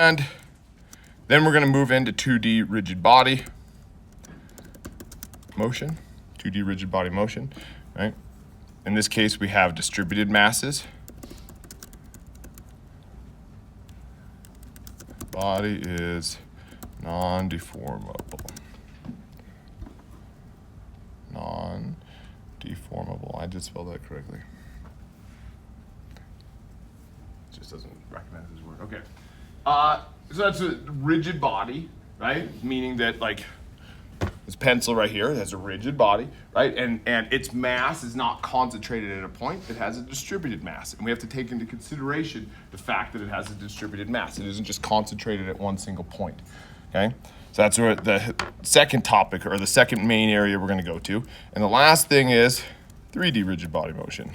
And then we're going to move into 2D rigid body motion, 2D rigid body motion, right? In this case, we have distributed masses. Body is non-deformable. Non-deformable. I did spell that correctly. It just doesn't recognize this word. Okay. So that's a rigid body, right? Meaning that, like, this pencil right here has a rigid body, right? And its mass is not concentrated at a point. It has a distributed mass. And we have to take into consideration the fact that it has a distributed mass. It isn't just concentrated at one single point, okay? So that's where the second topic, or the second main area we're going to go to. And the last thing is 3D rigid body motion.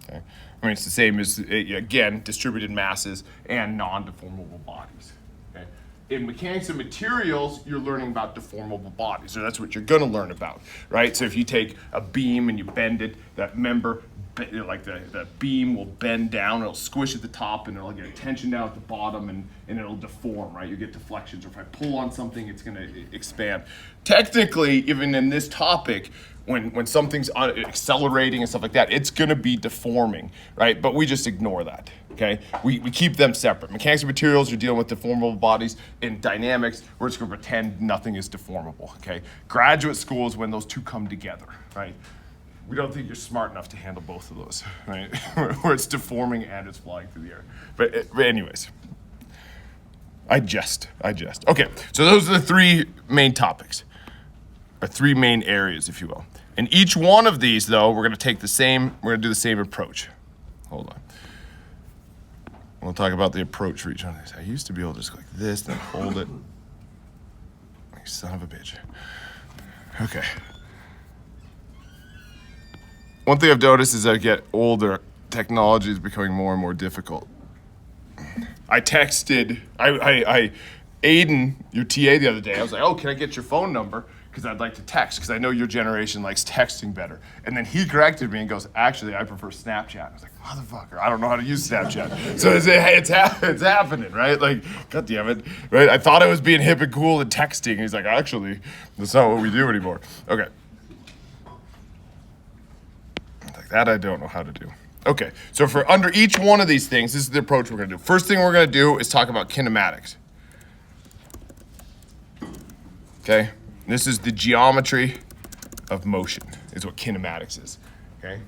Okay. I mean, it's the same as, again, distributed masses and non-deformable bodies. Okay? In mechanics of materials, you're learning about deformable bodies, so that's what you're going to learn about, right? So if you take a beam and you bend it, that member, like the beam will bend down, it'll squish at the top, and it'll get a tension down at the bottom, and it'll deform, right? You get deflections, or if I pull on something, it's going to expand. Technically, even in this topic, when something's accelerating and stuff like that, it's going to be deforming, right? But we just ignore that, okay? We keep them separate. Mechanics of materials, you're dealing with deformable bodies. In dynamics, we're just going to pretend nothing is deformable, okay? Graduate school is when those two come together, right? We don't think you're smart enough to handle both of those, right? Where it's deforming and it's flying through the air. But anyways, I jest. Okay, so those are the three main topics, or three main areas, if you will. In each one of these, though, we're going to do the same approach. Hold on. We'll talk about the approach for each one of these. I used to be able to just go like this, then hold it. You son of a bitch. Okay. One thing I've noticed is as I get older, technology is becoming more and more difficult. I texted Aiden, your TA, the other day. I was like, oh, can I get your phone number? Because I'd like to text, because I know your generation likes texting better. And then he corrected me and goes, actually, I prefer Snapchat. I was like, motherfucker, I don't know how to use Snapchat. So it's happening, right? Like, God damn it, right? I thought I was being hip and cool and texting. And he's like, actually, that's not what we do anymore. Okay. Like that I don't know how to do. Okay, so for under each one of these things, this is the approach we're gonna do. First thing we're gonna do is talk about kinematics. Okay, this is the geometry of motion, is what kinematics is, okay?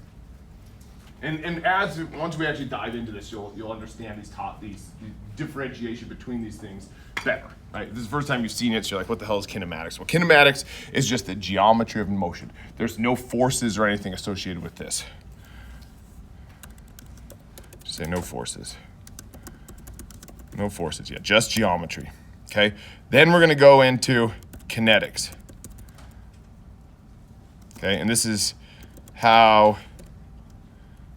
And once we actually dive into this, you'll understand these differentiation between these things better, right? This is the first time you've seen it, so you're like, what the hell is kinematics? Well, kinematics is just the geometry of motion. There's no forces or anything associated with this. Just say no forces. No forces yet, just geometry, okay? Then we're gonna go into kinetics. Okay, and this is how,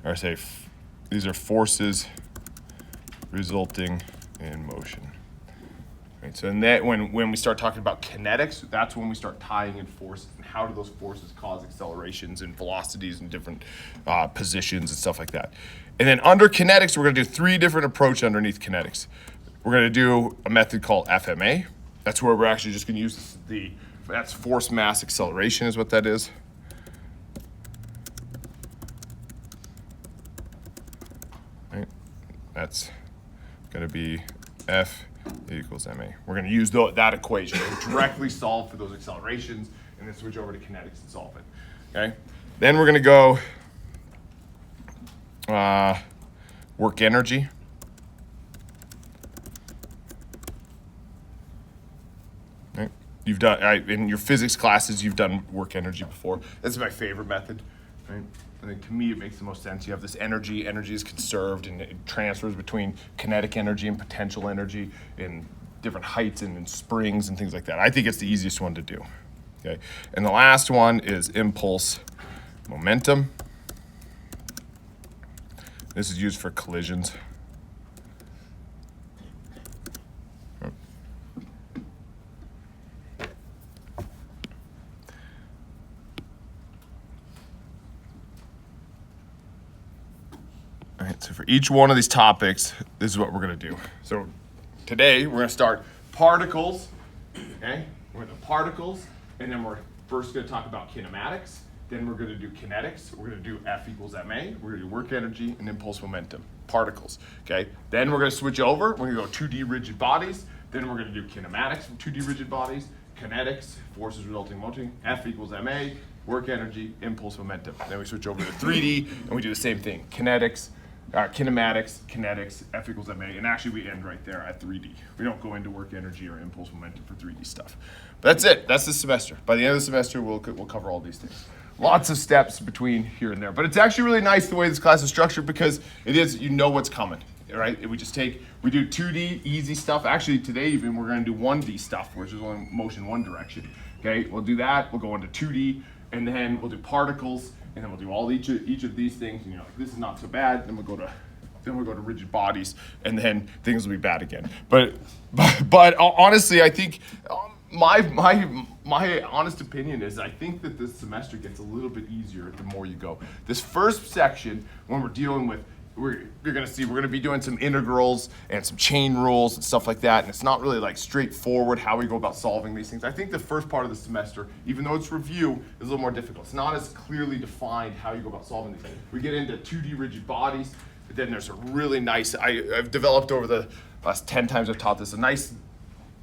or say, these are forces resulting in motion. Right, so in that, when we start talking about kinetics, that's when we start tying in forces and how do those forces cause accelerations and velocities and different positions and stuff like that. And then under kinetics, we're going to do three different approaches underneath kinetics. We're going to do a method called FMA. That's where we're actually just going to use that's force mass acceleration is what that is. Right, that's going to be F equals ma. We're going to use that equation to directly solve for those accelerations and then switch over to kinetics and solve it. Okay? Then we're going to go work energy. Right? You've done, in your physics classes, you've done work energy before. That's my favorite method. Right? I think to me it makes the most sense. You have this energy is conserved and it transfers between kinetic energy and potential energy in different heights and in springs and things like that. I think it's the easiest one to do. Okay, and the last one is impulse momentum. This is used for collisions. Right, so for each one of these topics, this is what we're going to do. So today we're going to start particles, okay? We're going to particles, and then we're first going to talk about kinematics. Then we're going to do kinetics. We're going to do F equals ma. We're going to do work energy and impulse momentum, particles, okay? Then we're going to switch over. We're going to go 2D rigid bodies. Then we're going to do kinematics from 2D rigid bodies, kinetics, forces resulting in motion, F equals ma, work energy, impulse momentum. Then we switch over to 3D, and we do the same thing, kinematics, kinetics, F equals ma, and actually we end right there at 3D. We don't go into work energy or impulse momentum for 3D stuff. But that's it, that's the semester. By the end of the semester, we'll cover all these things. Lots of steps between here and there. But it's actually really nice the way this class is structured because it is, you know what's coming, right? We do 2D, easy stuff. Actually, today even, we're gonna do 1D stuff, which is only motion one direction, okay? We'll do that, we'll go into 2D, and then we'll do particles, and then we'll do all each of these things, and you're like, this is not so bad, then we'll go to rigid bodies, and then things will be bad again. But honestly, I think my honest opinion is I think that this semester gets a little bit easier the more you go. This first section, when we're dealing with, we're gonna be doing some integrals and some chain rules and stuff like that, and it's not really like straightforward how we go about solving these things. I think the first part of the semester, even though it's review, is a little more difficult. It's not as clearly defined how you go about solving these things. We get into 2D rigid bodies, but then there's a really nice, I've developed over the last 10 times I've taught this, a nice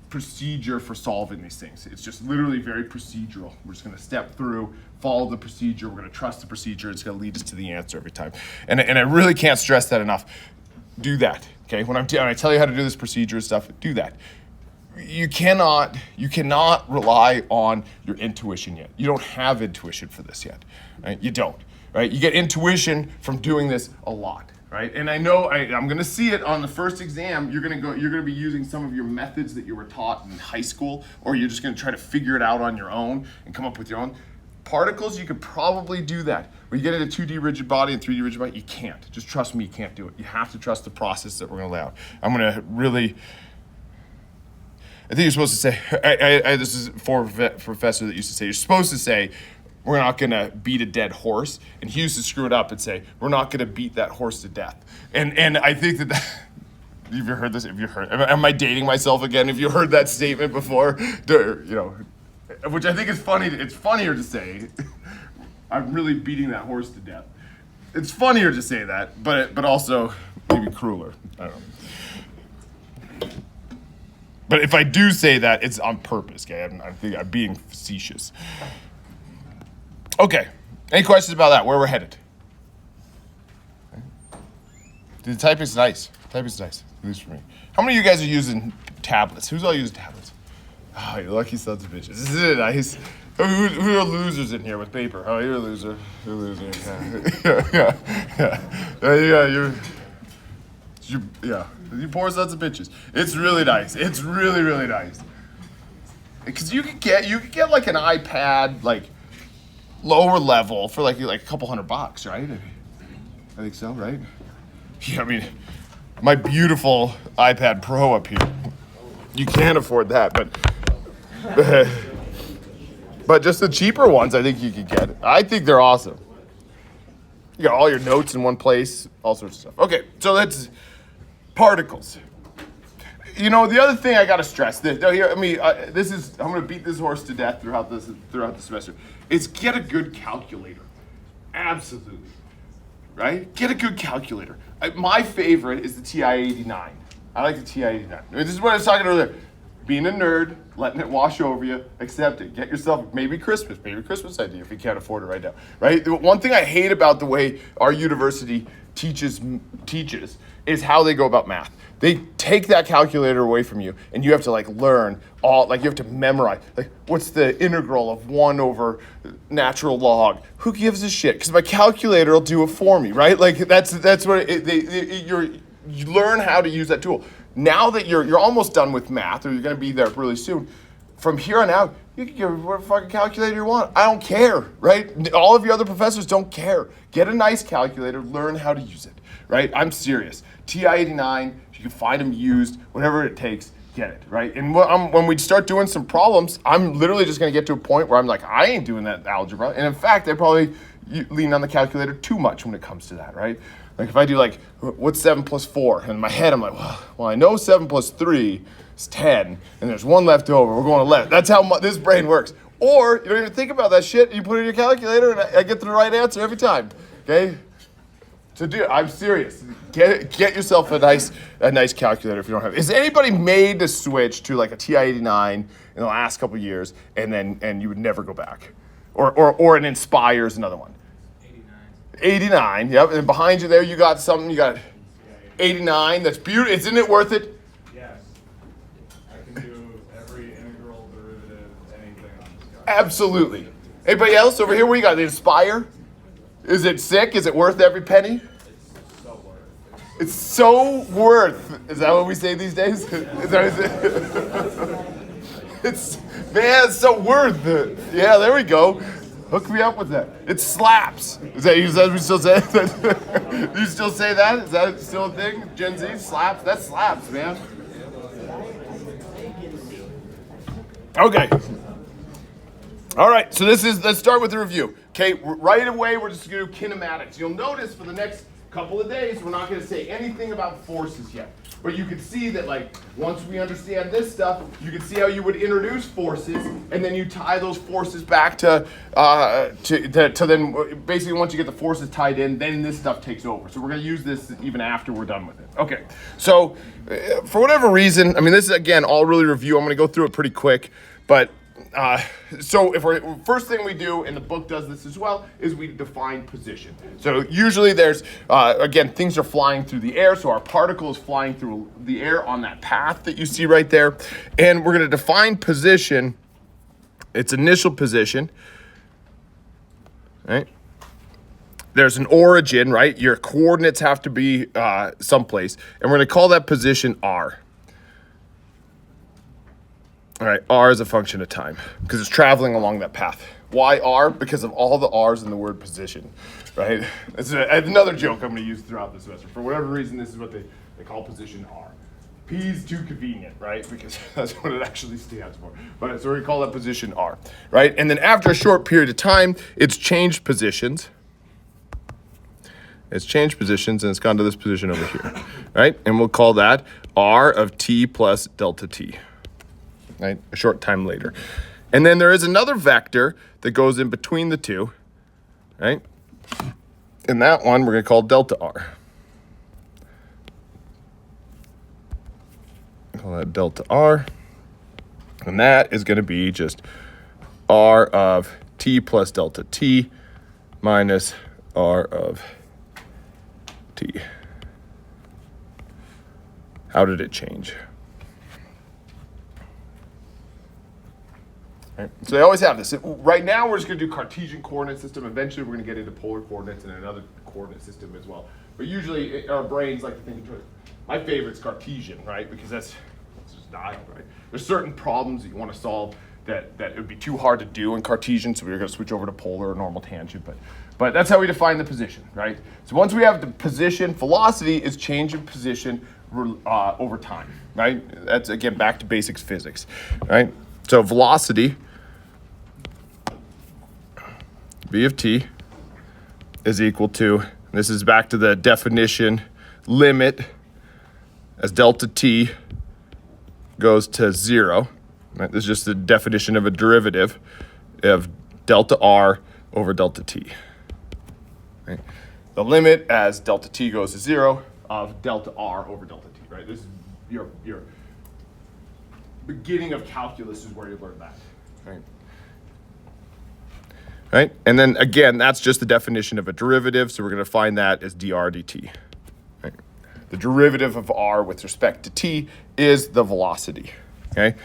procedure for solving these things. It's just literally very procedural. We're just gonna step through, follow the procedure, we're gonna trust the procedure, it's gonna lead us to the answer every time. And I really can't stress that enough. Do that, okay? When I tell you how to do this procedure and stuff, do that. You cannot rely on your intuition yet. You don't have intuition for this yet, right? You don't, right? You get intuition from doing this a lot. Right, and I know I'm going to see it on the first exam. You're going to be using some of your methods that you were taught in high school, or you're just going to try to figure it out on your own and come up with your own. Particles, you could probably do that. When you get into 2D rigid body and 3D rigid body, you can't. Just trust me, you can't do it. You have to trust the process that we're going to lay out. I'm going to really. I think you're supposed to say. This is for a professor that used to say. You're supposed to say, we're not going to beat a dead horse. And he used to screw it up and say, we're not going to beat that horse to death. And I think that, have you heard this? Am I dating myself again? Have you heard that statement before? You know, which I think is funny. It's funnier to say, I'm really beating that horse to death. It's funnier to say that, but also maybe crueler. I don't know. But if I do say that, it's on purpose, okay? I'm being facetious. Okay, any questions about that, where we're headed? The typing's nice. Typing's nice, at least for me. How many of you guys are using tablets? Who's all using tablets? Oh, you lucky sons of bitches. This is nice. Who are losers in here with paper? Oh, you're a loser. You're a loser. Yeah. You poor sons of bitches. It's really nice. It's really, really nice. Because you could get like an iPad, like, lower level for like a couple $100, right? I think so, right? Yeah, I mean, my beautiful iPad Pro up here. You can't afford that, but just the cheaper ones, I think you could get. I think they're awesome. You got all your notes in one place, all sorts of stuff. Okay, so that's particles. You know, the other thing I gotta stress this. No, here, I'm gonna beat this horse to death throughout the semester. Is get a good calculator. Absolutely, right? Get a good calculator. My favorite is the TI-89. I like the TI-89. This is what I was talking earlier. Being a nerd, letting it wash over you, accept it. Get yourself maybe Christmas idea if you can't afford it right now, right? The one thing I hate about the way our university teaches is how they go about math. They take that calculator away from you, and you have to learn you have to memorize. What's the integral of 1 over natural log? Who gives a shit? Because my calculator will do it for me, right? That's what you learn how to use that tool. Now that you're almost done with math, or you're going to be there really soon, from here on out, you can get whatever fucking calculator you want. I don't care, right? All of your other professors don't care. Get a nice calculator, learn how to use it, right? I'm serious. TI-89, you can find them used, whatever it takes, get it, right? And when we start doing some problems, I'm literally just going to get to a point where I'm like, I ain't doing that algebra. And in fact, I probably lean on the calculator too much when it comes to that, right? Like if I do like, what's 7 plus 4? And in my head, I'm like, well, I know 7 plus 3 is 10, and there's 1 left over. We're going to 11. That's how this brain works. Or you don't even think about that shit. You put it in your calculator, and I get the right answer every time. Okay? So I'm serious. Get yourself a nice calculator if you don't have it. Has anybody made the switch to like a TI-89 in the last couple of years, and you would never go back? Or an Inspire's another one. 89, yep. And behind you there, you got something. You got 89. That's beautiful. Isn't it worth it? Yes. I can do every integral, derivative, anything on this guy. Absolutely. Anybody else over here? What do you got? The Inspire? Is it sick? Is it worth every penny? It's so worth. It's so worth. Is that what we say these days? Is it's man, it's so worth it. Yeah, there we go. Hook me up with that. It slaps. Is that we still say that? You still say that? Is that still a thing? Gen Z slaps? That slaps, man. Okay. All right, so let's start with the review. Okay, right away we're just gonna do kinematics. You'll notice for the next couple of days we're not gonna say anything about forces yet. But you can see that like once we understand this stuff, you can see how you would introduce forces and then you tie those forces back to then basically once you get the forces tied in, then this stuff takes over. So we're gonna use this even after we're done with it. Okay, so for whatever reason, I mean this is again all really review. I'm gonna go through it pretty quick, but so first thing we do, and the book does this as well, is we define position. So usually there's, again, things are flying through the air, so our particle is flying through the air on that path that you see right there. And we're going to define position, its initial position, right? There's an origin, right? Your coordinates have to be someplace, and we're going to call that position R. All right, R is a function of time because it's traveling along that path. Why R? Because of all the R's in the word position, right? It's another joke I'm going to use throughout the semester. For whatever reason, this is what they call position R. P is too convenient, right? Because that's what it actually stands for. But so we call that position R, right? And then after a short period of time, it's changed positions. It's changed positions and it's gone to this position over here, right? And we'll call that R of T plus delta T. Right, a short time later. And then there is another vector that goes in between the two, right? And that one we're going to call delta R. Call that delta R. And that is going to be just R of T plus delta T minus R of T. How did it change? Right. So they always have this. Right now, we're just going to do Cartesian coordinate system. Eventually, we're going to get into polar coordinates and another coordinate system as well. But usually, our brains like to think of it. My favorite's Cartesian, right? Because that's just dialed, right? There's certain problems that you want to solve that it would be too hard to do in Cartesian, so we're going to switch over to polar or normal tangent. But that's how we define the position, right? So once we have the position, velocity is change in position over time, right? That's, again, back to basics physics, right? So velocity, v of t, is equal to, this is back to the definition, limit as delta t goes to 0. Right? This is just the definition of a derivative of delta r over delta t. Right? The limit as delta t goes to 0 of delta r over delta t. Right? This is your beginning of calculus is where you learn that. Right? Right? And then again, that's just the definition of a derivative, so we're going to find that as dr dt. Right? The derivative of r with respect to t is the velocity. Okay?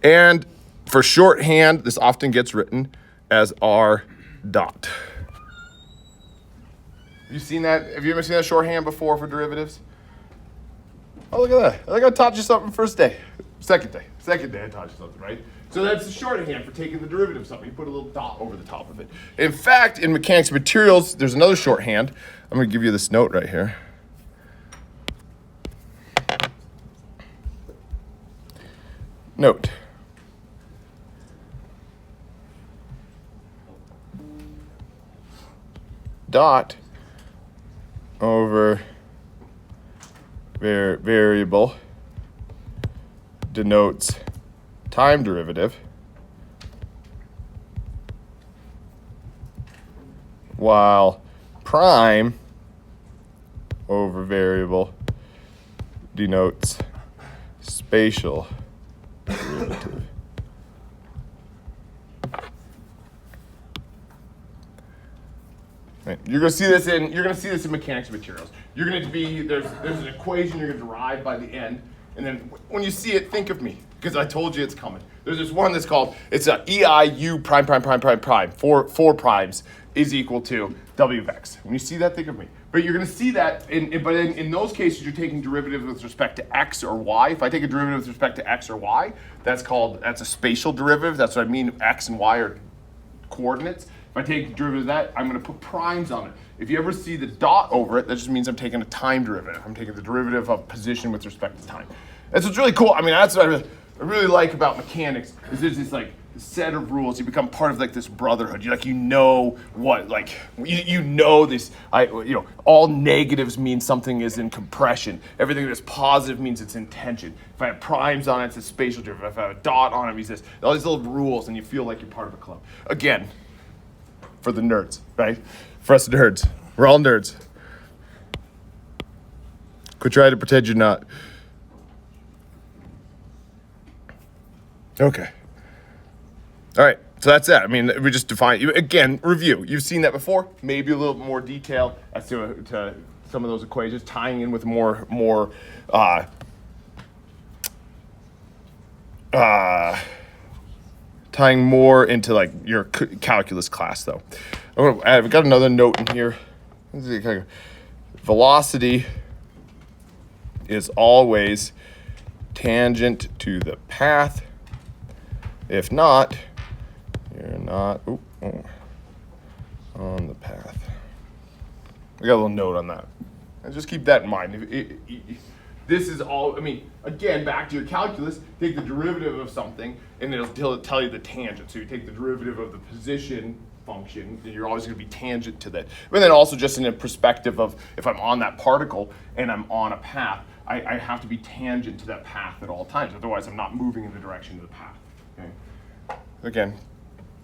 And for shorthand, this often gets written as r dot. Have you seen that? Have you ever seen that shorthand before for derivatives? Oh, look at that. I think I taught you something first day. Second day I taught you something, right? So that's the shorthand for taking the derivative of something. You put a little dot over the top of it. In fact, in mechanics of materials, there's another shorthand. I'm going to give you this note right here. Note. Dot over variable denotes time derivative, while prime over variable denotes spatial derivative. Right. You're gonna see this in mechanics of materials. You're gonna be there's an equation you're gonna derive by the end, and then when you see it, think of me because I told you it's coming. There's this one that's called it's a EIU prime four primes is equal to W of X. When you see that, think of me. But you're gonna see that in those cases you're taking derivatives with respect to X or Y. If I take a derivative with respect to X or Y, that's a spatial derivative. That's what I mean. X and Y are coordinates. If I take the derivative of that, I'm going to put primes on it. If you ever see the dot over it, that just means I'm taking a time derivative. I'm taking the derivative of position with respect to time. That's what's really cool. I mean, that's what I really like about mechanics is there's this like set of rules. You become part of like this brotherhood. You know what you know this. All negatives mean something is in compression. Everything that's positive means it's in tension. If I have primes on it, it's a spatial derivative. If I have a dot on it, it means this. All these little rules, and you feel like you're part of a club. Again. For the nerds, right? For us nerds. We're all nerds. Quit trying to pretend you're not. Okay. All right, so that's that. I mean, we just define, again, review. You've seen that before. Maybe a little more detail as to some of those equations, tying in with more tying more into like your calculus class though. I've got another note in here. Velocity is always tangent to the path. If not, you're not on the path. I got a little note on that. And just keep that in mind. This is all, again, back to your calculus, take the derivative of something, and it'll tell you the tangent. So you take the derivative of the position function, and you're always going to be tangent to that. But then also just in a perspective of if I'm on that particle and I'm on a path, I have to be tangent to that path at all times. Otherwise, I'm not moving in the direction of the path. Okay. Again,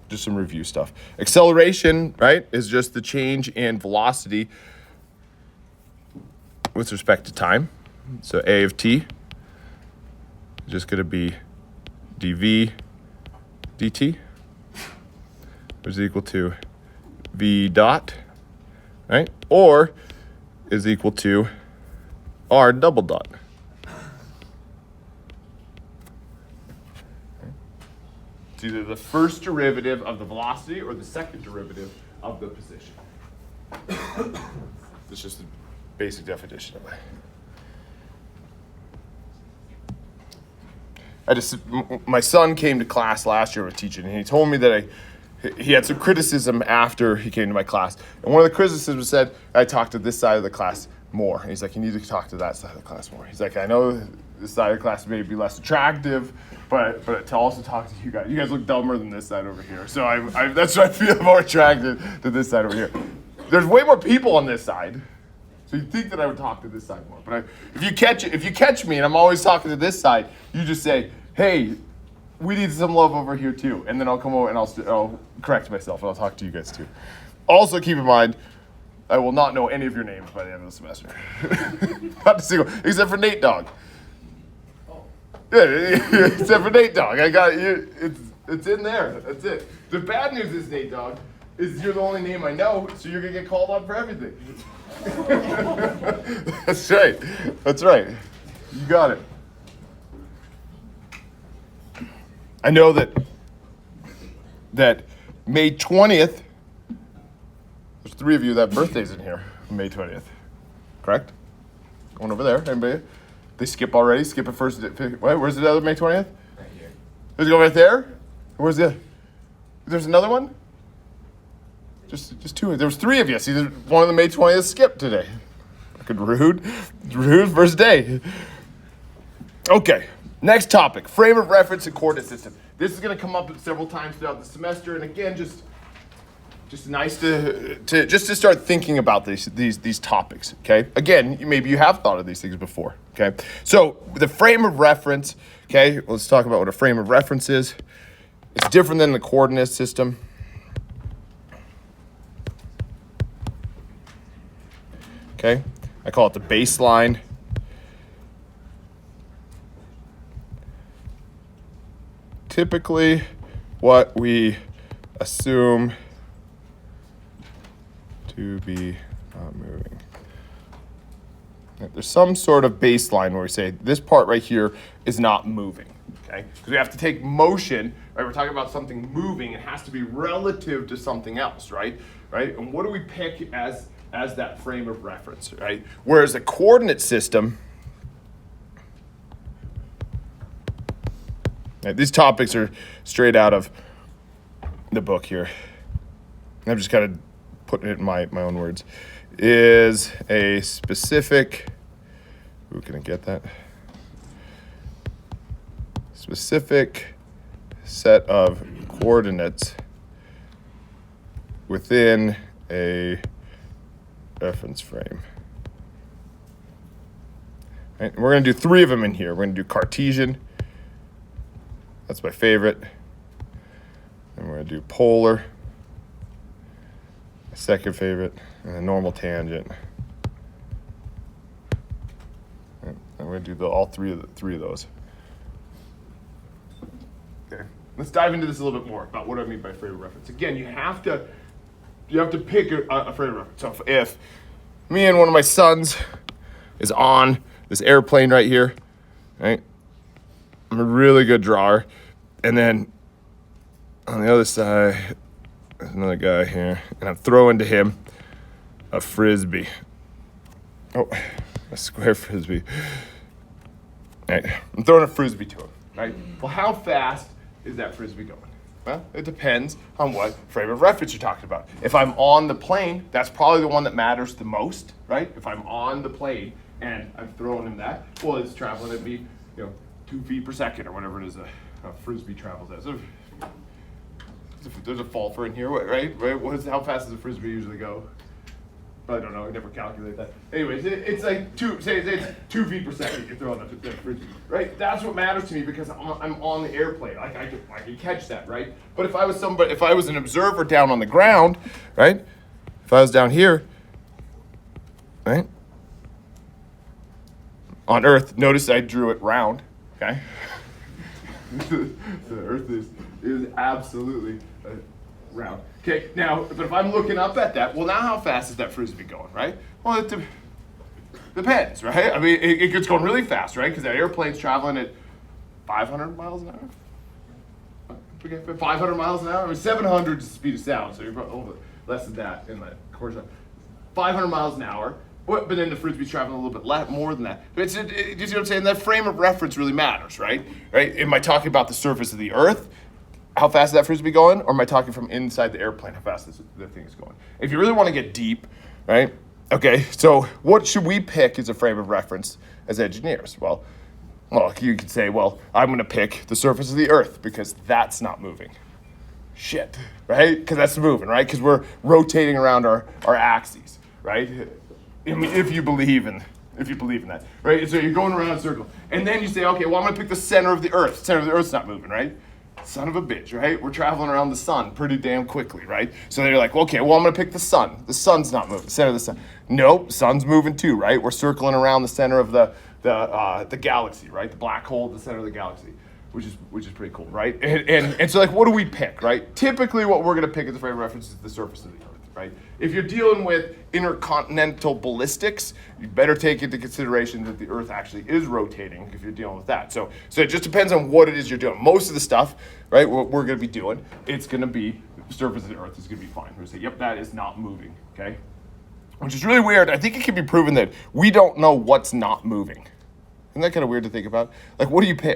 just some review stuff. Acceleration, right, is just the change in velocity with respect to time. So A of t is just going to be dv dt, which is equal to v dot, right? Or is equal to r double dot. It's either the first derivative of the velocity or the second derivative of the position. That's just the basic definition of it. My son came to class last year with teaching, and he told me that he had some criticism after he came to my class. And one of the criticisms said, I talked to this side of the class more. And he's like, you need to talk to that side of the class more. He's like, I know this side of the class may be less attractive, but to also talk to you guys look dumber than this side over here. So that's why I feel more attracted to this side over here. There's way more people on this side. So you'd think that I would talk to this side more. But if you catch me and I'm always talking to this side, you just say, hey, we need some love over here too. And then I'll come over and I'll correct myself and I'll talk to you guys too. Also keep in mind, I will not know any of your names by the end of the semester. Not a single, except for Nate Dog. Oh. Yeah, except for Nate Dog. I got you. It's in there. That's it. The bad news is, Nate Dog, is you're the only name I know, so you're gonna get called on for everything. That's right. That's right. You got it. I know that May 20th, there's 3 of you that birthday's in here, May 20th, correct? Going over there, anybody? They skip already? Skip it first. Wait, where's the other May 20th? Right here. Does it go right there? Where's there's another one? Just 2. There was 3 of you. See, one of the May 20th skipped today. Fucking rude. Rude first day. Okay. Next topic, frame of reference and coordinate system. This is going to come up several times throughout the semester, and again, just Just nice to start thinking about these topics, okay? Again, maybe you have thought of these things before, okay? So the frame of reference, okay? Let's talk about what a frame of reference is. It's different than the coordinate system. Okay? I call it the baseline. Typically, what we assume to be not moving. There's some sort of baseline where we say this part right here is not moving, okay? Because we have to take motion, right? We're talking about something moving. It has to be relative to something else, right? Right? And what do we pick as that frame of reference, right? Whereas the coordinate system, right, these topics are straight out of the book here. I'm just kind of putting it in my own words, is a specific, can I get that? Specific set of coordinates within a reference frame. Right, we're going to do 3 of them in here. We're going to do Cartesian. That's my favorite. And we're going to do polar. My second favorite, and a normal tangent. And we're going to do all three of those. Okay, let's dive into this a little bit more about what I mean by frame of reference. Again, you have to pick a frame of reference. So if me and one of my sons is on this airplane right here, right? I'm a really good drawer, and then on the other side, there's another guy here, and I'm throwing to him a frisbee. Oh, a square frisbee. Right. I'm throwing a frisbee to him, right? Well, how fast is that frisbee going? Well, it depends on what frame of reference you're talking about. If I'm on the plane, that's probably the one that matters the most, right? If I'm on the plane and I'm throwing him that, well, it's traveling at me, 2 feet per second or whatever it is a frisbee travels at. So there's a fall for in here, right? How fast does a frisbee usually go? I don't know. I never calculate that. Anyways, it's like say it's 2 feet per second. You're throwing that frisbee, right? That's what matters to me because I'm on the airplane. I can catch that, right? But if I was an observer down on the ground, right? If I was down here, right? On Earth, notice I drew it round, okay? The Earth is absolutely round. Okay, now, but if I'm looking up at that, well, now how fast is that frisbee going, right? Well, it depends, right? I mean, it's going really fast, right? Because that airplane's traveling at 500 miles an hour. 500 miles an hour? I mean, 700 is the speed of sound, so you're probably less than that in that course. 500 miles an hour. But then the frisbee's traveling a little bit more than that. But you see what I'm saying? That frame of reference really matters, right? Right? Am I talking about the surface of the Earth? How fast is that frisbee going? Or am I talking from inside the airplane? How fast is the thing is going? If you really want to get deep, right? Okay, so what should we pick as a frame of reference as engineers? Well, you could say, well, I'm going to pick the surface of the Earth because that's not moving. Shit, right? Because that's moving, right? Because we're rotating around our axes, right? I mean, if you believe in that, right? So you're going around in a circle. And then you say, okay, well, I'm going to pick the center of the Earth. The center of the Earth's not moving, right? Son of a bitch, right? We're traveling around the sun pretty damn quickly, right? So they're like, okay, well, I'm going to pick the sun. The sun's not moving, the center of the sun. Nope, sun's moving too, right? We're circling around the center of the galaxy, right? The black hole at the center of the galaxy, which is pretty cool, right? And so, like, what do we pick, right? Typically, what we're going to pick as a frame of reference is the surface of the Earth. Right? If you're dealing with intercontinental ballistics, you better take into consideration that the Earth actually is rotating if you're dealing with that. So it just depends on what it is you're doing. Most of the stuff, right, what we're going to be doing, it's going to be the surface of the Earth is going to be fine. We're going to say, yep, that is not moving, okay? Which is really weird. I think it can be proven that we don't know what's not moving. Isn't that kind of weird to think about? Like, what do you pay?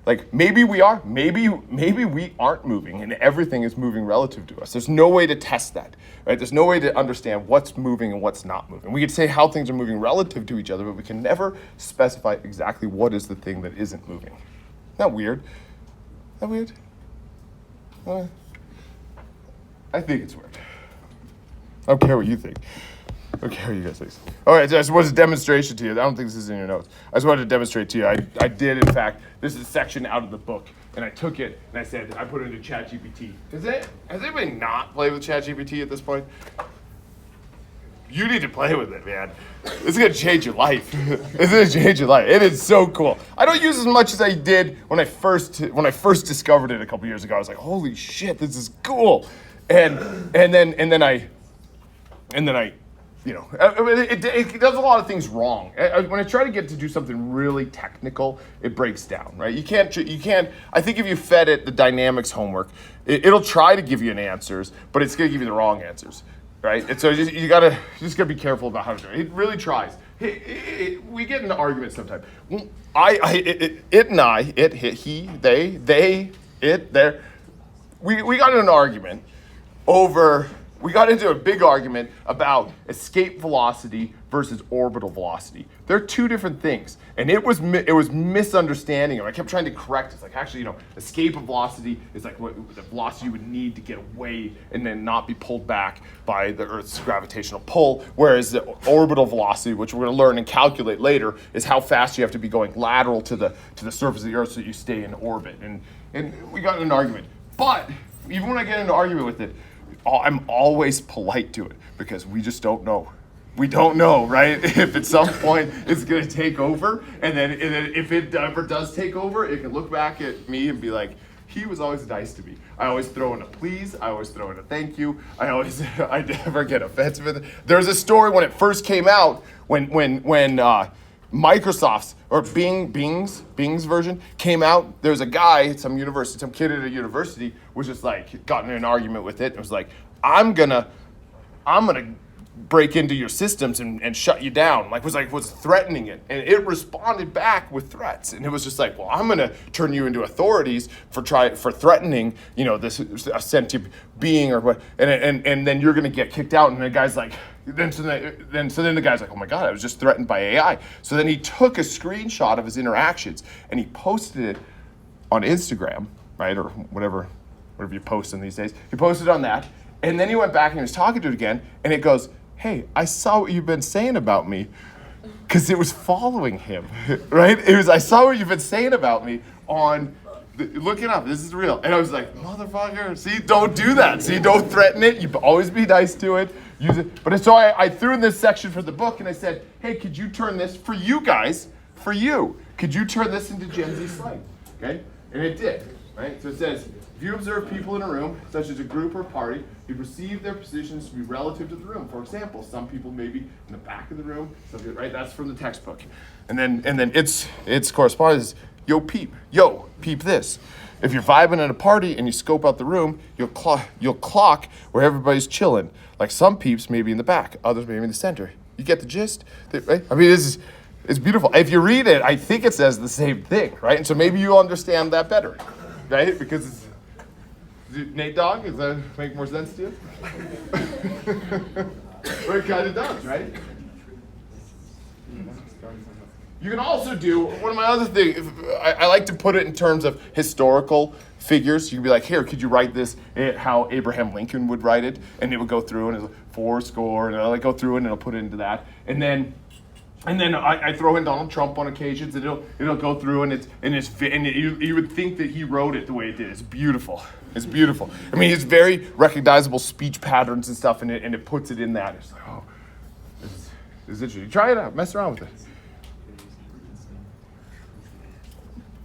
Like maybe we are, maybe we aren't moving and everything is moving relative to us. There's no way to test that, right? There's no way to understand what's moving and what's not moving. We could say how things are moving relative to each other, but we can never specify exactly what is the thing that isn't moving. Isn't that weird? Isn't that weird? I think it's weird. I don't care what you think. I don't care what you guys think. All right, so I just wanted a demonstration to you. I don't think this is in your notes. I just wanted to demonstrate to you. I did, in fact, this is a section out of the book, and I took it, and I said, I put it into ChatGPT. Has anybody not played with ChatGPT at this point? You need to play with it, man. It's gonna change your life. It's gonna change your life. It is so cool. I don't use it as much as I did when I first discovered it a couple years ago. I was like, holy shit, this is cool. And then I, you know, it does a lot of things wrong. When I try to get to do something really technical, it breaks down, right? You can't. I think if you fed it the dynamics homework, it'll try to give you an answers, but it's gonna give you the wrong answers. Right, and so you just gotta be careful about how to do it. It really tries. We get into arguments sometimes. We got into an argument over. We got into a big argument about escape velocity versus orbital velocity. They're two different things, and it was misunderstanding them. I kept trying to correct it. It's like, actually, escape velocity is like what the velocity you would need to get away and then not be pulled back by the Earth's gravitational pull, whereas the orbital velocity, which we're going to learn and calculate later, is how fast you have to be going lateral to the surface of the Earth so that you stay in orbit. And we got in an argument. But even when I get into an argument with it, I'm always polite to it because we just don't know. We don't know, right? If at some point it's going to take over, and then if it ever does take over, it can look back at me and be like, he was always nice to me. I always throw in a please. I always throw in a thank you. I never get offensive with it. There's a story when it first came out, when Microsoft's or Bing's version came out. There's a guy, some kid at a university was just like got in an argument with it. It was like, I'm gonna break into your systems and shut you down. Was threatening it, and it responded back with threats. And it was just like, well, I'm gonna turn you into authorities for threatening, this a sentient being or what, and then you're gonna get kicked out. And the guy's like. Then the guy's like, oh my God, I was just threatened by AI. So then he took a screenshot of his interactions and he posted it on Instagram, right? Or whatever you post in these days. He posted on that. And then he went back and he was talking to it again. And it goes, hey, I saw what you've been saying about me. Because it was following him, right? I saw what you've been saying about me on... Look it up. This is real. And I was like, motherfucker, see, don't do that. See, don't threaten it. You always be nice to it. Use it. But so I threw in this section for the book and I said, hey, could you turn this for you guys, could you turn this into Gen Z slang? Okay? And it did, right? So it says, if you observe people in a room, such as a group or party, you perceive their positions to be relative to the room. For example, some people may be in the back of the room, right? That's from the textbook. And then its correspondence is, yo, peep this. If you're vibing at a party and you scope out the room, you'll clock where everybody's chilling. Like some peeps may be in the back, others may be in the center. You get the gist, right? I mean, it's beautiful. If you read it, I think it says the same thing, right? And so maybe you'll understand that better, right? Because Nate Dogg, does that make more sense to you? Well, it kind of does, right? You can also do, one of my other things, I like to put it in terms of historical figures. You can be like, here, could you write this how Abraham Lincoln would write it? And it would go through and it's like 4 and I'll go through and it'll put it into that. And then I throw in Donald Trump on occasions and it'll go through and you would think that he wrote it the way it did. It's beautiful. It's beautiful. I mean, it's very recognizable speech patterns and stuff and it puts it in that. It's like, oh, this is interesting. Try it out, mess around with it.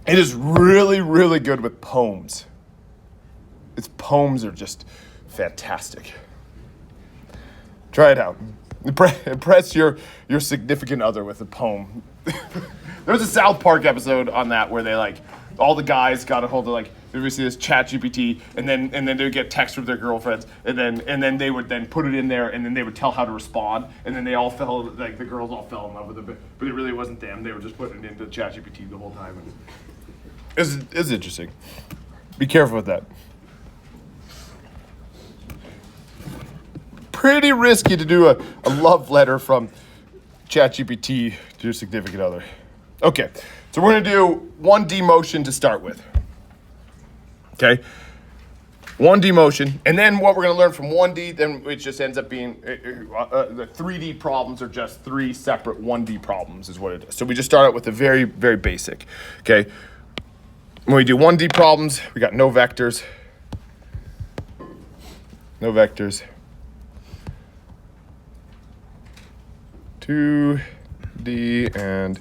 It is really, really good with poems. Its poems are just fantastic. Try it out. Impress your significant other with a poem. There was a South Park episode on that where they all the guys got a hold of we see this ChatGPT and then they would get texts from their girlfriends and then they would then put it in there and then they would tell how to respond and then they all fell the girls all fell in love with it but it really wasn't them. They were just putting it into ChatGPT the whole time. It's interesting. Be careful with that. Pretty risky to do a love letter from ChatGPT to your significant other. Okay, so we're going to do one demotion to start with. Okay? 1D motion, and then what we're going to learn from 1D, then it just ends up being, the 3D problems are just 3 separate 1D problems is what it is. So we just start out with the very, very basic, okay? When we do 1D problems, we got no vectors. No vectors. 2D and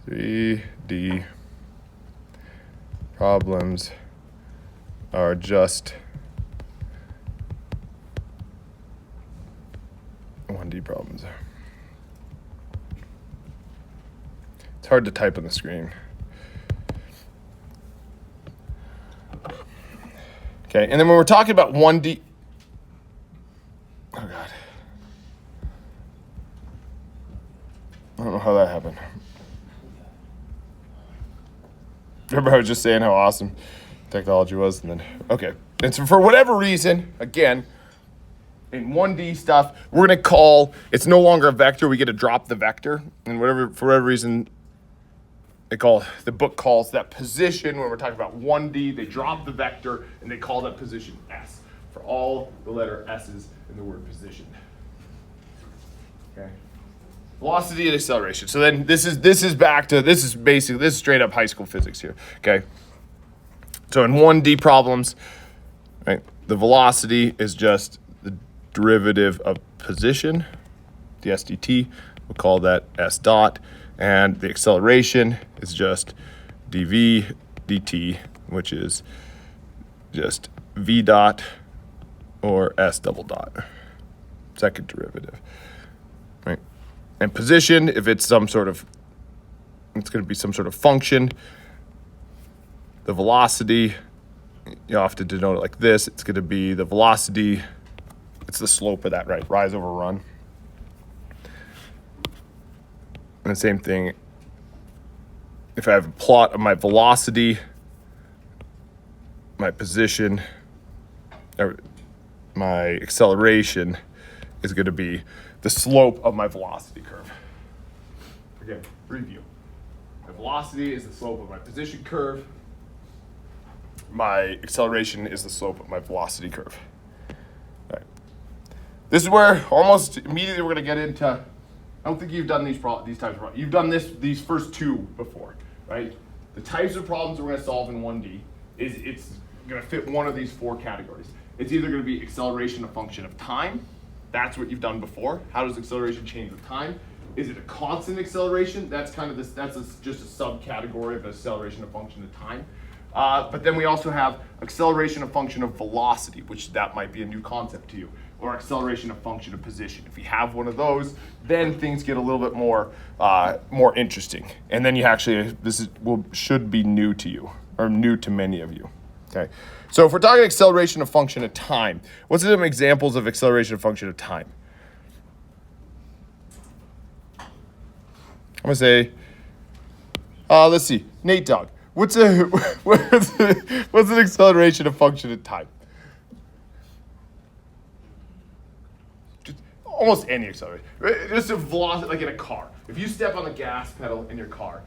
3D problems are just 1D problems. It's hard to type on the screen. Okay, and then when we're talking about 1D, oh God. I don't know how that happened. Remember I was just saying how awesome technology was, and then, okay. And so for whatever reason, again, in 1D stuff, we're gonna call, it's no longer a vector, we get to drop the vector, and for whatever reason, the book calls that position, when we're talking about 1D, they drop the vector, and they call that position S, for all the letter S's in the word position. Okay. Velocity and acceleration. So then this is straight up high school physics here, okay? So in 1D problems, right, the velocity is just the derivative of position, the SDT, we'll call that S dot, and the acceleration is just dv dt, which is just v dot or S double dot, second derivative, right? And position, if it's it's going to be some sort of function. The velocity, you have to denote it like this. It's going to be the velocity, it's the slope of that, right? Rise over run. And the same thing, if I have a plot of my velocity, my position, or my acceleration is going to be the slope of my velocity curve. Again, review. My velocity is the slope of my position curve. My acceleration is the slope of my velocity curve. All right. This is where almost immediately we're going to get into, I don't think you've done these types of problems. You've done these first two before, right? The types of problems we're going to solve in 1D it's going to fit one of these 4 categories. It's either going to be acceleration a function of time. That's what you've done before. How does acceleration change with time? Is it a constant acceleration? That's kind of this. Just a subcategory of acceleration a function of time. But then we also have acceleration a function of velocity, which that might be a new concept to you, or acceleration a function of position. If you have one of those, then things get a little bit more interesting. And then you actually should be new to you, or new to many of you. Okay. So if we're talking acceleration of function of time, what's some examples of acceleration of function of time? I'm gonna say, let's see, Nate Dogg. What's an acceleration of function of time? Just almost any acceleration. Just a velocity, like in a car. If you step on the gas pedal in your car,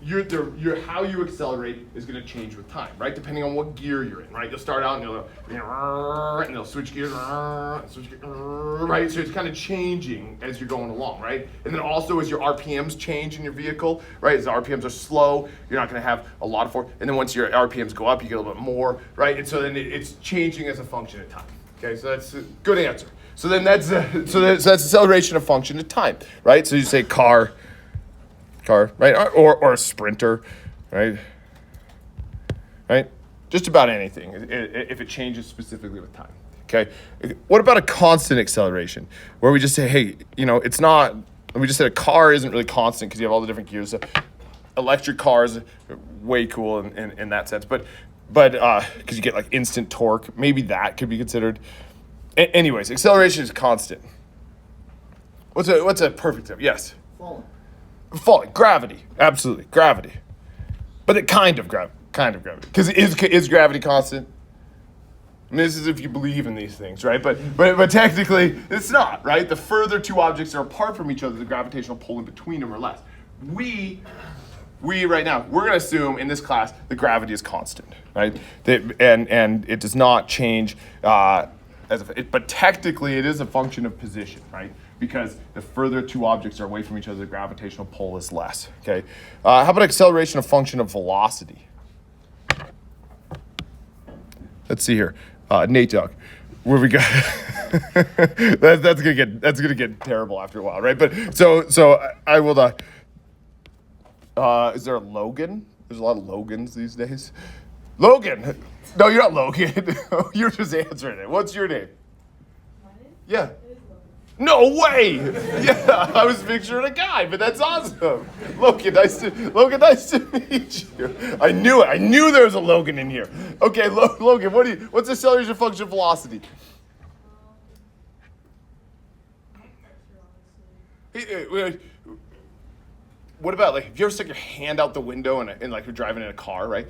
how you accelerate is going to change with time, right? Depending on what gear you're in, right? You'll start out and they'll switch gears, right? So it's kind of changing as you're going along, right? And then also as your RPMs change in your vehicle, right? As the RPMs are slow, you're not going to have a lot of force. And then once your RPMs go up, you get a little bit more, right? And so then it's changing as a function of time. Okay, so that's a good answer. So then that's acceleration of function of time, right? So you say car, right? Or a sprinter, right? Right? Just about anything if it changes specifically with time. Okay. What about a constant acceleration, where we just say, hey, it's not. We just said a car isn't really constant because you have all the different gears. So electric cars are way cool in that sense, but because you get like instant torque, maybe that could be considered. Anyways, acceleration is constant. What's a perfect example? Yes. Falling, gravity, absolutely, gravity. But it kind of gravity, because is gravity constant? I mean, this is if you believe in these things, right? But technically, it's not, right? The further two objects are apart from each other, the gravitational pull in between them are less. We right now, we're going to assume in this class that gravity is constant, right? And it does not change, but technically it is a function of position, right? Because the further two objects are away from each other, the gravitational pull is less, okay? How about acceleration a function of velocity? Let's see here. Nate Dog, where we go? that's gonna get terrible after a while, right? But so I will. Is there a Logan? There's a lot of Logans these days. Logan. No, you're not Logan. You're just answering it. What's your name? My name? Yeah. It is Logan. No way! Yeah, I was picturing a guy, but that's awesome. Logan, nice to meet you. I knew it. I knew there was a Logan in here. Okay, Logan, what's the acceleration function of velocity? I'm not sure, honestly. What about, like, if you ever stick your hand out the window and like you're driving in a car, right?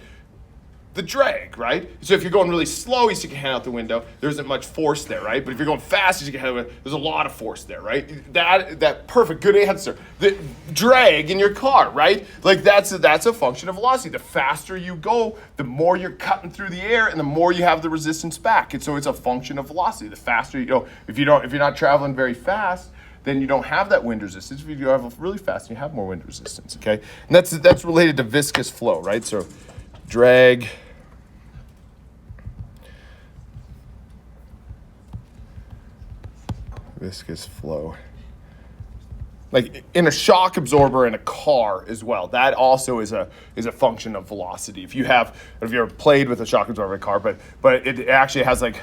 The drag, right? So if you're going really slow, you stick your hand out the window, there isn't much force there, right? But if you're going fast, you stick your hand out the window, there's a lot of force there, right? That perfect, good answer. The drag in your car, right? Like that's a function of velocity. The faster you go, the more you're cutting through the air and the more you have the resistance back. And so it's a function of velocity. The faster you go, if you're not traveling very fast, then you don't have that wind resistance. If you have really fast, you have more wind resistance, okay? And that's related to viscous flow, right? So drag, viscous flow. Like in a shock absorber in a car as well, that also is a function of velocity. If you've ever played with a shock absorber in a car, but it actually has like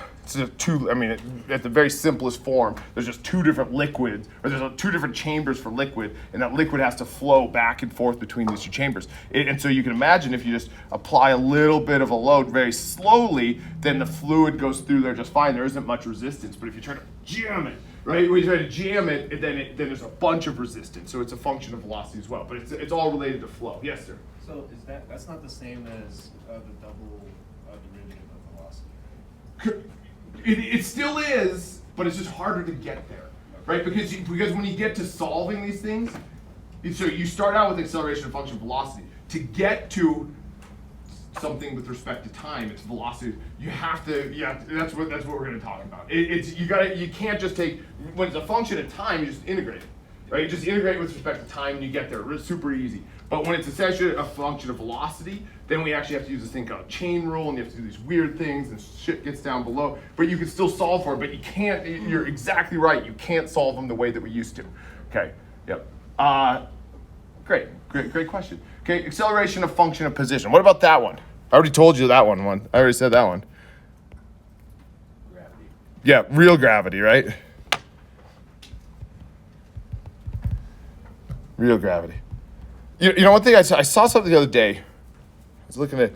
two. I mean, at the very simplest form, there's just two different liquids, or there's two different chambers for liquid, and that liquid has to flow back and forth between these two chambers. And so you can imagine if you just apply a little bit of a load very slowly, then the fluid goes through there just fine. There isn't much resistance. But if you try to jam it, right? When you try to jam it, then there's a bunch of resistance. So it's a function of velocity as well. But it's all related to flow. Yes, sir. So that's not the same as the double derivative of velocity? It still is, but it's just harder to get there, right? Because when you get to solving these things, so you start out with acceleration function of velocity. To get to something with respect to time, it's velocity. You have to. That's what we're going to talk about. You can't just take, when it's a function of time, you just integrate it, right? You just integrate with respect to time and you get there. It's super easy. But when it's essentially a function of velocity, then we actually have to use this thing called chain rule, and you have to do these weird things, and shit gets down below. But you can still solve for it, but you can't. You're exactly right. You can't solve them the way that we used to. Okay. Yep. Great question. Okay, acceleration of function of position. What about that one? I already told you that one. I already said that one. Gravity. Yeah, real gravity, right? Real gravity. You know, one thing I saw something the other day. I was looking at,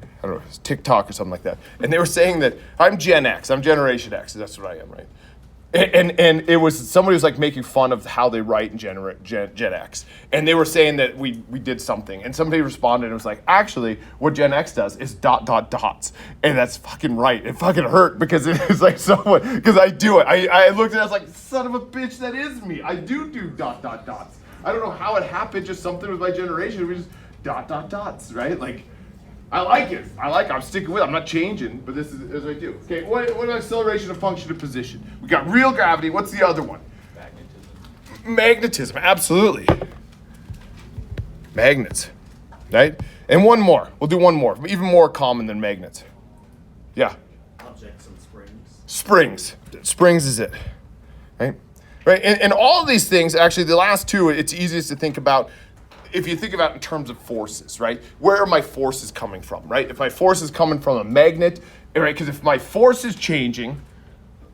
I don't know, it was TikTok or something like that, and they were saying that I'm Gen X, I'm Generation X. That's what I am, right? And it was somebody was like making fun of how they write in Gen X, and they were saying that we did something, and somebody responded and was like, actually, what Gen X does is ... dots, and that's fucking right. It fucking hurt because it is like someone, because I do it. I looked at it, I was like, son of a bitch, that is me. I do dots. I don't know how it happened, just something with my generation. We just dots, right? Like, I like it. I'm sticking with it. I'm not changing, but this is as I do. Okay, what about acceleration of function of position? We got real gravity. What's the other one? Magnetism, absolutely. Magnets, right? And one more. We'll do one more. Even more common than magnets. Yeah. Objects and springs. Springs is it, right? Right, and all of these things, actually, the last two, it's easiest to think about if you think about in terms of forces, right? Where are my forces coming from, right? If my force is coming from a magnet, right? Because if my force is changing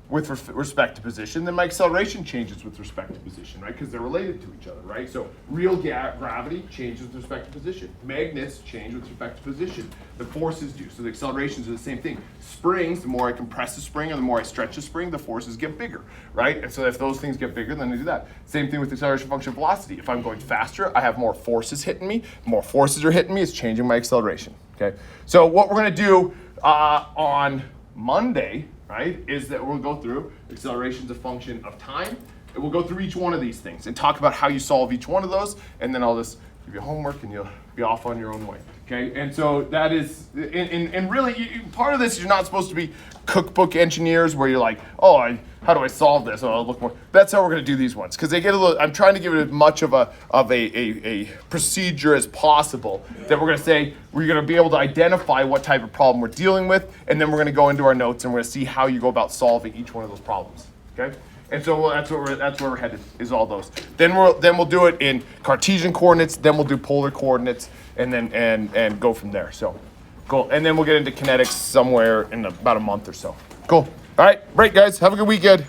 with respect to position, then my acceleration changes with respect to position, right? Because they're related to each other, right? So real gravity changes with respect to position. Magnets change with respect to position. The forces do. So the accelerations are the same thing. Springs, the more I compress the spring or the more I stretch the spring, the forces get bigger, right? And so if those things get bigger, then they do that. Same thing with the acceleration function of velocity. If I'm going faster, I have more forces hitting me. The more forces are hitting me, it's changing my acceleration, okay? So what we're going to do on Monday, right, is that we'll go through acceleration's a function of time, and we'll go through each one of these things and talk about how you solve each one of those, and then I'll just give you homework, and you'll be off on your own way. Okay, and so that is, and really, part of this, you're not supposed to be cookbook engineers where you're like, oh, how do I solve this? Oh, I'll look more. That's how we're going to do these ones, because they get a little. I'm trying to give it as much of a procedure as possible. That we're going to say we're going to be able to identify what type of problem we're dealing with, and then we're going to go into our notes and we're going to see how you go about solving each one of those problems. Okay. And so that's where we're headed, is all those. Then we'll do it in Cartesian coordinates. Then we'll do polar coordinates, and then and go from there. So, cool. And then we'll get into kinetics somewhere in about a month or so. Cool. All right, great guys. Have a good weekend.